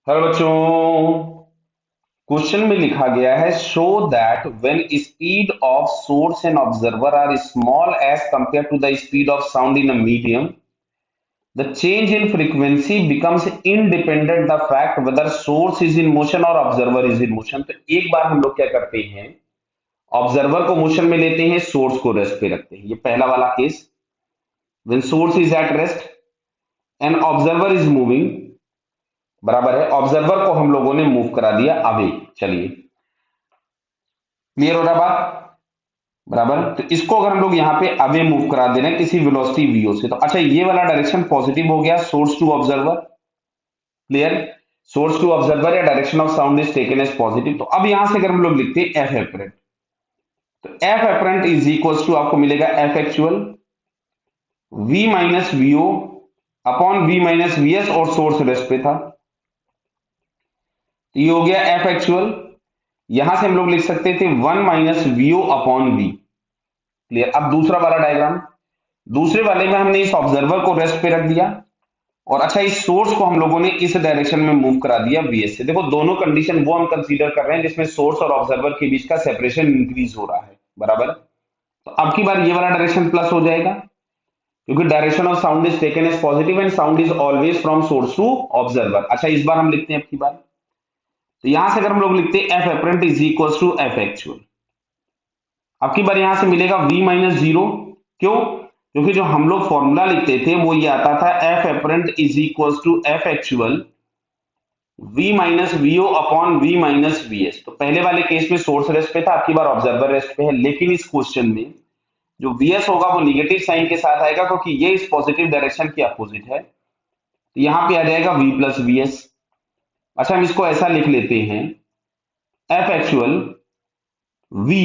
Hello बच्चों। Question में लिखा गया है show that when speed of source and observer are small as compare to the speed of sound in a medium the change in frequency becomes independent the fact whether source is in motion और observer is in motion. तो एक बार हम लोग क्या करते हैं, observer को motion में लेते हैं, सोर्स को रेस्ट पे रखते हैं। ये पहला वाला case, when source is at rest and observer is moving, बराबर है। ऑब्जर्वर को हम लोगों ने मूव करा दिया अवे। चलिए, क्लियर हो रहा बात? बराबर। तो इसको अगर हम लोग यहाँ पे अवे मूव करा दे रहे हैं किसी वेलोसिटी वीओ से, तो अच्छा ये वाला डायरेक्शन पॉजिटिव हो गया, source to observer. Clear? Source to observer या direction of sound is taken as positive. तो अब यहां से अगर हम लोग लिखते हैं एफ एपरेंट, तो F apparent is equal to आपको मिलेगा F actual V minus V O upon V minus V S, और सोर्स रेस्ट पे था। तो ये हो गया एफ एक्चुअल। यहां से हम लोग लिख सकते थे one minus V O upon V. Clear? अब दूसरा वाला डायग्राम, दूसरे वाले में हमने इस ऑब्जर्वर को रेस्ट पे रख दिया, और अच्छा इस सोर्स को हम लोगों ने इस डायरेक्शन में मूव करा दिया वीएस से। देखो दोनों कंडीशन वो हम कंसीडर कर रहे हैं जिसमें सोर्स और ऑब्जर्वर के बीच का सेपरेशन इंक्रीज हो रहा है, बराबर। तो अब की बार ये वाला डायरेक्शन प्लस हो जाएगा, क्योंकि direction of sound is taken as positive and sound is always from source to observer. अच्छा इस बार हम लिखते हैं अब की बार, तो यहां से अगर हम लोग लिखते हैं F apparent is equal to F actual, अब की बार यहां से मिलेगा v माइनस जीरो। क्यों? क्योंकि जो हम लोग फॉर्मूला लिखते थे वो ये आता था F apparent is equal to F actual v minus V O upon v minus V S. तो पहले वाले केस में सोर्स रेस्ट पे था, आपकी बार ऑब्जर्वर रेस्ट पे है, लेकिन इस क्वेश्चन में जो vs होगा वो निगेटिव साइन के साथ आएगा, क्योंकि ये इस पॉजिटिव डायरेक्शन की अपोजिट है। तो यहां पे आ जाएगा v प्लस वीएस। अच्छा हम इसको ऐसा लिख लेते हैं, F actual v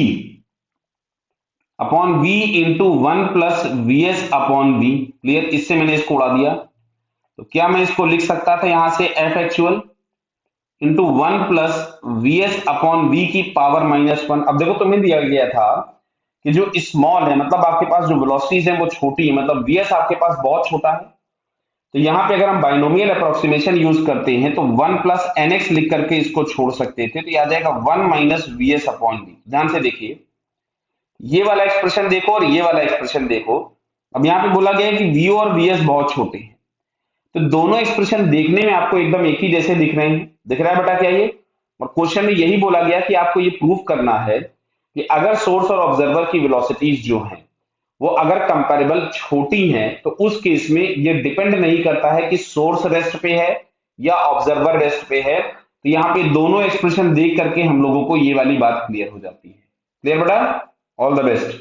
upon v into one plus V S upon v। Clear? इससे मैंने इसको उड़ा दिया, तो क्या मैं इसको लिख सकता था यहां से F actual into one plus V S upon V की पावर माइनस वन। अब देखो तुम्हें दिया गया था कि जो स्मॉल है, मतलब आपके पास जो वेलोसिटीज है वो छोटी है, मतलब वी एस आपके पास बहुत छोटा है। तो यहां पे अगर हम बाइनोमियल अप्रोक्सीमेशन यूज करते हैं तो वन प्लस एन एक्स लिख करके इसको छोड़ सकते थे, तो यह आ जाएगा one minus V S upon V. ध्यान से देखिए, ये वाला एक्सप्रेशन देखो और ये वाला एक्सप्रेशन देखो। अब यहाँ पे बोला गया है कि वीओ और वीएस बहुत छोटे हैं, तो दोनों एक्सप्रेशन देखने में आपको एकदम एक ही जैसे दिख रहे हैं। दिख रहा है बेटा क्या ये? और क्वेश्चन में यही बोला गया कि आपको ये प्रूव करना है कि अगर सोर्स और ऑब्जर्वर की वेलोसिटीज जो हैं वो अगर कंपेरेबल छोटी हैं, तो उस केस में ये डिपेंड नहीं करता है कि सोर्स रेस्ट पे है या ऑब्जर्वर रेस्ट पे है। तो यहाँ पे दोनों एक्सप्रेशन देख करके हम लोगों को ये वाली बात क्लियर हो जाती है। क्लियर बेटा? All the best.